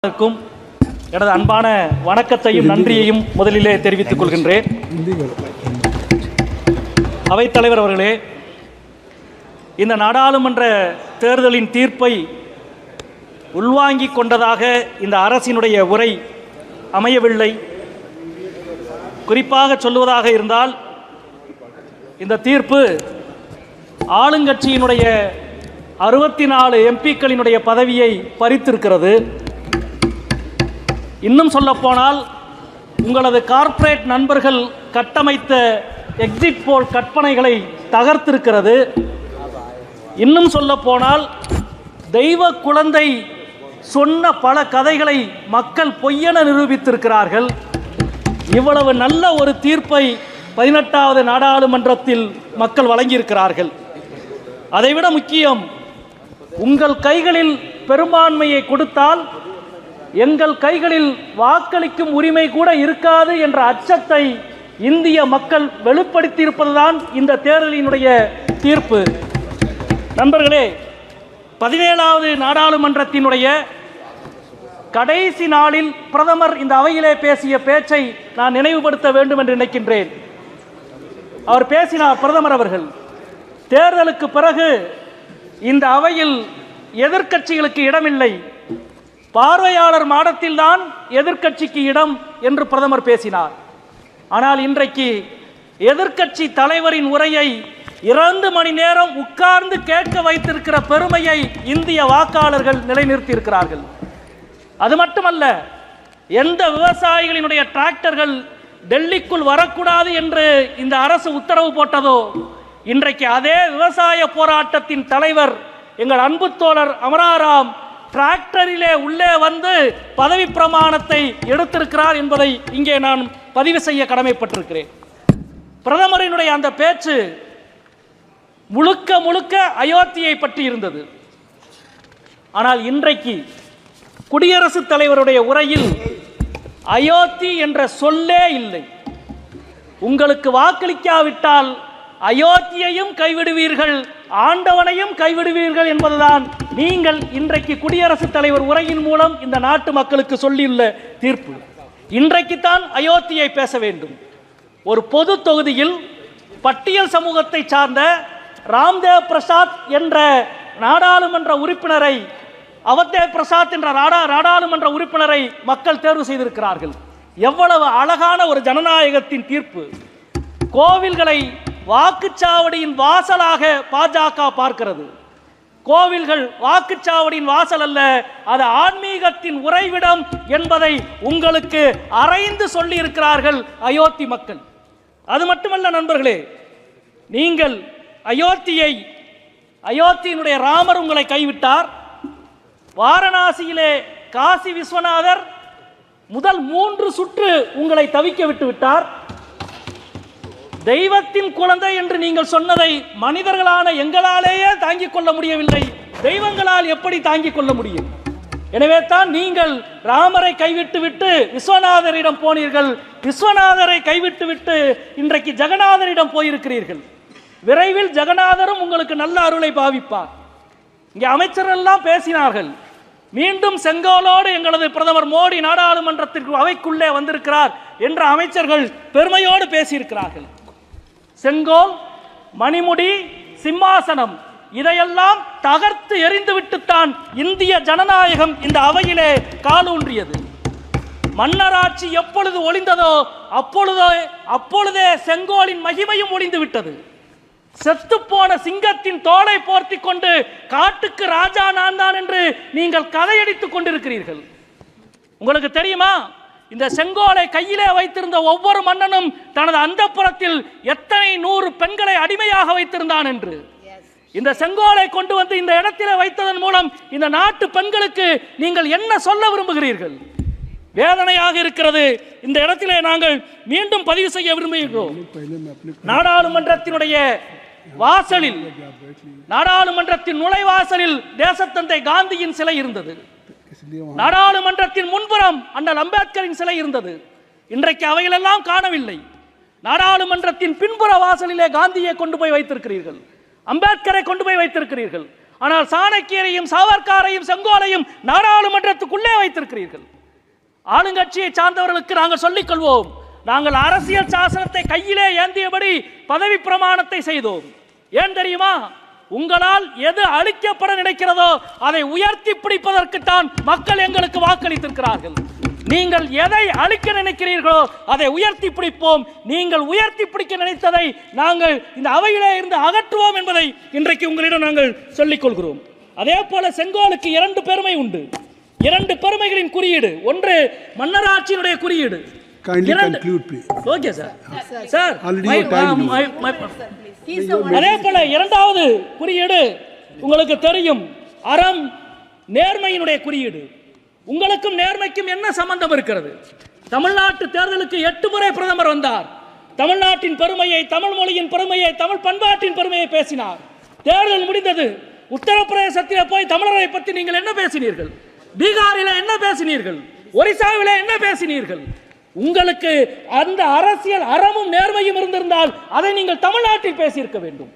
எனது அன்பான வணக்கத்தையும் நன்றியையும் முதலிலே தெரிவித்துக் கொள்கின்றேன். அவைத்தலைவர் அவர்களே, இந்த நாடாளுமன்ற தேர்தலின் தீர்ப்பை உள்வாங்கிக் கொண்டதாக இந்த அரசினுடைய உரை அமையவில்லை. குறிப்பாக சொல்லுவதாக இருந்தால், இந்த தீர்ப்பு ஆளுங்கட்சியினுடைய 64 எம்பிக்களினுடைய பதவியை பறித்திருக்கிறது. இன்னும் சொல்லப்போனால், உங்களது கார்ப்பரேட் நண்பர்கள் கட்டமைத்த எக்ஸிட் போல் கற்பனைகளை தகர்த்திருக்கிறது. இன்னும் சொல்லப்போனால், தெய்வ குழந்தை சொன்ன பல கதைகளை மக்கள் பொய்யென நிரூபித்திருக்கிறார்கள். இவ்வளவு நல்ல ஒரு தீர்ப்பை 18வது நாடாளுமன்றத்தில் மக்கள் வழங்கியிருக்கிறார்கள். அதைவிட முக்கியம், உங்கள் கைகளில் பெரும்பான்மையை கொடுத்தால் எங்கள் கைகளில் வாக்களிக்கும் உரிமை கூட இருக்காது என்ற அச்சத்தை இந்திய மக்கள் வெளிப்படுத்தியிருப்பதுதான் இந்த தேர்தலினுடைய தீர்ப்பு. நண்பர்களே, 17வது நாடாளுமன்றத்தினுடைய கடைசி நாளில் பிரதமர் இந்த அவையிலே பேசிய பேச்சை நான் நினைவுபடுத்த வேண்டும் என்று நினைக்கின்றேன். அவர் பேசினார். பிரதமர் அவர்கள், தேர்தலுக்கு பிறகு இந்த அவையில் எதிர்க்கட்சிகளுக்கு இடமில்லை, பார்வையாளர் மாடத்தில்தான் எதிர்க்கட்சிக்கு இடம் என்று பிரதமர் பேசினார். ஆனால் இன்றைக்கு எதிர்க்கட்சி தலைவரின் உரையை 2 மணி நேரம் உட்கார்ந்து கேட்க வைத்திருக்கிற பெருமையை இந்திய வாக்காளர்கள் நிலைநிறுத்தியிருக்கிறார்கள். அது மட்டுமல்ல, எந்த விவசாயிகளினுடைய டிராக்டர்கள் டெல்லிக்குள் வரக்கூடாது என்று இந்த அரசு உத்தரவு போட்டதோ, இன்றைக்கு அதே விவசாய போராட்டத்தின் தலைவர் எங்கள் அன்பு தோழர் அமராராம் டிராக்டரிலே உள்ளே வந்து பதவி பிரமாணத்தை எடுத்திருக்கிறார் என்பதை இங்கே நான் பதிவு செய்ய கடமைப்பட்டிருக்கிறேன். பிரதமரினுடைய அந்த பேச்சு முழுக்க முழுக்க அயோத்தியை பற்றி இருந்தது. ஆனால் இன்றைக்கு குடியரசுத் தலைவருடைய உரையில் அயோத்தி என்ற சொல்லே இல்லை. உங்களுக்கு வாக்களிக்காவிட்டால் அயோத்தியையும் கைவிடுவீர்கள், ஆண்டவனையும் கைவிடுவீர்கள் என்பதுதான் நீங்கள் இன்றைக்கு குடியரசுத் தலைவர் உரையின் மூலம் இந்த நாட்டு மக்களுக்கு சொல்லியுள்ள தீர்ப்பு. இன்றைக்குத்தான் அயோத்தியை பேச வேண்டும். ஒரு பொது தொகுதியில் பட்டியல் சமூகத்தை சார்ந்த ராம்தேவ் பிரசாத் என்ற நாடாளுமன்ற உறுப்பினரை, அவதேவ் பிரசாத் என்ற நாடாளுமன்ற உறுப்பினரை மக்கள் தேர்வு செய்திருக்கிறார்கள். எவ்வளவு அழகான ஒரு ஜனநாயகத்தின் தீர்ப்பு! கோவில்களை வாக்குச்சாவடியின் வாசலாக பாஜக பார்க்கிறது. கோவில்கள் வாக்குச்சாவடியின் வாசல் அல்ல, அது ஆன்மீகத்தின் உறைவிடம் என்பதை உங்களுக்கு அறைந்து சொல்லி இருக்கிறார்கள் அயோத்தி மக்கள். அது மட்டுமல்ல நண்பர்களே, நீங்கள் அயோத்தியினுடைய ராமர் உங்களை கைவிட்டார். வாரணாசியிலே காசி விஸ்வநாதர் முதல் 3 சுற்று உங்களை தவிக்க விட்டு விட்டார். தெய்வத்தின் குழந்தை என்று நீங்கள் சொன்னதை மனிதர்களான எங்களாலேயே தாங்கிக் கொள்ள முடியவில்லை, தெய்வங்களால் எப்படி தாங்கிக் கொள்ள முடியும்? எனவே தான் நீங்கள் ராமரை கைவிட்டு விட்டு விஸ்வநாதரிடம் போனீர்கள். விஸ்வநாதரை கைவிட்டு விட்டு இன்றைக்கு ஜெகநாதரிடம் போயிருக்கிறீர்கள். விரைவில் ஜெகநாதரும் உங்களுக்கு நல்ல அருளை பாவிப்பார். இங்கே அமைச்சர்கள் எல்லாம் பேசினார்கள். மீண்டும் செங்கோலோடு எங்களது பிரதமர் மோடி நாடாளுமன்றத்திற்கு அவைக்குள்ளே வந்திருக்கிறார் என்ற அமைச்சர்கள் பெருமையோடு பேசியிருக்கிறார்கள். செங்கோல், மணிமுடி, சிம்மாசனம் இதையெல்லாம் தகர்த்து எறிந்துவிட்டுத்தான் இந்திய ஜனநாயகம் இந்த அவையிலே காலூன்றியது. மன்னராட்சி எப்பொழுது ஒளிந்ததோ அப்பொழுதே செங்கோலின் மகிமையும் ஒளிந்து விட்டது. செத்துப்போன சிங்கத்தின் தோலை போர்த்தி கொண்டு காட்டுக்கு ராஜா நான் தான் என்று நீங்கள் கதையடித்துக் கொண்டிருக்கிறீர்கள். உங்களுக்கு தெரியுமா, இந்த செங்கோலை கையிலே வைத்திருந்த ஒவ்வொரு மன்னனும் தனது அந்தப்புறத்தில் எத்தனை 100 பெண்களை அடிமையாக வைத்திருந்தான் என்று. இந்த செங்கோலை கொண்டு வந்து இந்த இடத்திலே வைத்ததன் மூலம் இந்த நாட்டு பெண்களுக்கு நீங்கள் என்ன சொல்ல விரும்புகிறீர்கள்? வேதனையாக இருக்கிறது. இந்த இடத்திலே நாங்கள் மீண்டும் பதிவு செய்ய விரும்புகிறோம். நாடாளுமன்றத்தினுடைய வாசலில், நாடாளுமன்றத்தின் நுழைவாசலில் தேசத்தந்தை காந்தியின் சிலை இருந்தது. நாடாளுமன்றத்தின் முன்புறம் அண்ணல் அம்பேத்கரின் சிலை இருந்தது. இன்றைக்கு அவைகளெல்லாம் காணவில்லை. நாடாளுமன்றத்தின் பின்புற வாசலிலே காந்தியை கொண்டு போய் வைத்திருக்கிறீர்கள், அம்பேத்கரை கொண்டு போய் வைத்திருக்கிறீர்கள். ஆனால் சாணக்கியரையும் சாவர்காரையும் செங்கோலையும் நாடாளுமன்றத்துக்குள்ளே வைத்திருக்கிறீர்கள். ஆளுங்கட்சியை சார்ந்தவர்களுக்கு நாங்கள் சொல்லிக் கொள்வோம், நாங்கள் அரசியல் சாசனத்தை கையிலே ஏந்தியபடி பதவி பிரமாணத்தை செய்தோம். ஏன் தெரியுமா? உங்களால் எது அழிக்கப்பட நினைக்கிறதோ அதை உயர்த்தி பிடிப்பதற்குத்தான் மக்கள் எங்களுக்கு வாக்களித்திருக்கிறார்கள். நீங்கள் எதை அழிக்க நினைக்கிறீர்களோ அதை உயர்த்தி பிடிப்போம். நீங்கள் உயர்த்தி பிடிக்க நினைத்ததை நாங்கள் இந்த அவையிலே இருந்து அகற்றுவோம் என்பதை இன்றைக்கு உங்களிடம் நாங்கள் சொல்லிக் கொள்கிறோம். அதே போல செங்கோலுக்கு 2 பெருமை உண்டு. 2 பெருமைகளின் குறியீடு. ஒன்று மன்னராட்சியினுடைய குறியீடு. Okay sir. சார் அதே போல 2வது குறியீடு உங்களுக்கு தெரியும், அறம் நேர்மையினுடைய குறியீடு. உங்களுக்கும் நேர்மைக்கும் என்ன சம்பந்தம் இருக்கிறது? தமிழ்நாட்டு தேர்தலுக்கு 8 முறை பிரதமர் வந்தார். தமிழ்நாட்டின் பெருமையை, தமிழ் மொழியின் பெருமையை, தமிழ் பண்பாட்டின் பெருமையை பேசினார். தேர்தல் முடிந்தது. உத்தரப்பிரதேசத்தில் போய் தமிழரை பற்றி நீங்கள் என்ன பேசினீர்கள்? பீகாரில் என்ன பேசினீர்கள்? ஒரிசாவில் என்ன பேசினீர்கள்? உங்களுக்கு அந்த அரசியல் அறமும் நேர்மையும் இருந்திருந்தால் அதை நீங்கள் தமிழ்நாட்டில் பேசியிருக்க வேண்டும்.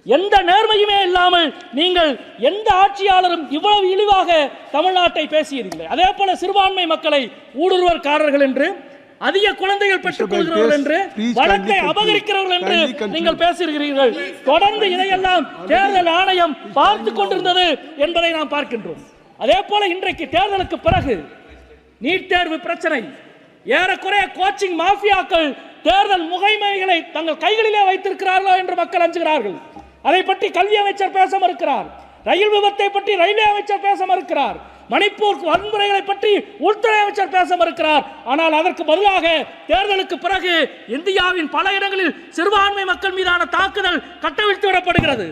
எந்த நேர்மையுமே இல்லாமல் நீங்கள் எந்த ஆட்சியாளரும் இவ்வளவு இழிவாக தமிழ்நாட்டை பேசியதில்லை. அதே போல சிறுபான்மை மக்களை ஊடுருவற்காரர்கள் என்று, அதிக குழந்தைகள் பெற்றுக் கொள்கிறவர்கள் என்று, வழக்கை அபகரிக்கிறவர்கள் என்று நீங்கள் பேசுகிறீர்கள். தொடர்ந்து இதையெல்லாம் தேர்தல் ஆணையம் பார்த்து கொண்டிருந்தது என்பதை நாம் பார்க்கின்றோம். அதே போல இன்றைக்கு தேர்தலுக்கு பிறகு நீட் தேர்வு பிரச்சனை, ஏறக்குறைய கோச்சிங் மாஃபியாக்கள் தேர்தல் முகைமைகளை தங்கள் கைகளிலே வைத்திருக்கிறார்களோ என்று மக்கள் அஞ்சுகிறார்கள். அதை பற்றி கல்வி அமைச்சர் பேச மறுக்கிறார். ரயில் விபத்தை பற்றி ரயில்வே அமைச்சர் பேச மறுக்கிறார். மணிப்பூர் வன்முறைகளை பற்றி உள்துறை அமைச்சர் பேச மறுக்கிறார். ஆனால் அதற்கு பதிலாக தேர்தலுக்கு பிறகு இந்தியாவின் பல இடங்களில் சிறுபான்மை மக்கள் மீதான தாக்குதல் கட்டவிழ்த்து விடப்படுகிறது.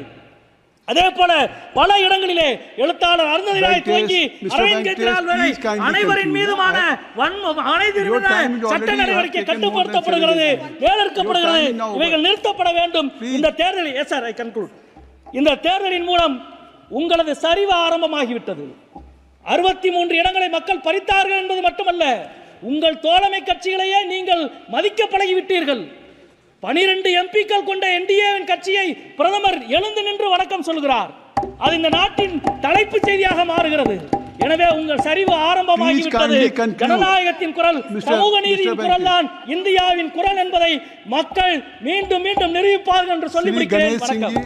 அதே போல பல இடங்களிலே எழுத்தாளர் அருந்ததிராய் துவங்கி அரவிந்த் கெஜ்ரிவால் வரை அனைவரின் மீதுமான சட்ட நடவடிக்கை கட்டுப்படுத்தப்படுகிறது, வேலெடுக்கப்படுகிறது. இவைகள் நிறுத்தப்பட வேண்டும். இந்த தேர்தலில் இந்த தேர்தலின் மூலம் உங்களது சரிவு ஆரம்பமாகிவிட்டது. 63 இடங்களை மக்கள் பறித்தார்கள் என்பது மட்டுமல்ல, உங்கள் தோழமை கட்சிகளையே நீங்கள் மதிக்க பழகிவிட்டீர்கள். 12 எம்பிக்கள் கொண்ட என்டிஏவின் கட்சியை பிரதமர் எழுந்து நின்று வணக்கம் சொல்கிறார். அது இந்த நாட்டின் தலைப்பு செய்தியாக மாறுகிறது. எனவே உங்கள் சரிவு ஆரம்பமாகிவிட்டது. ஜனநாயகத்தின் குரல், சமூக நீதியின் குரல் தான் இந்தியாவின் குரல் என்பதை மக்கள் மீண்டும் மீண்டும் நிரூபிப்பார்கள் என்று சொல்லி முடிக்கிறேன். வணக்கம்.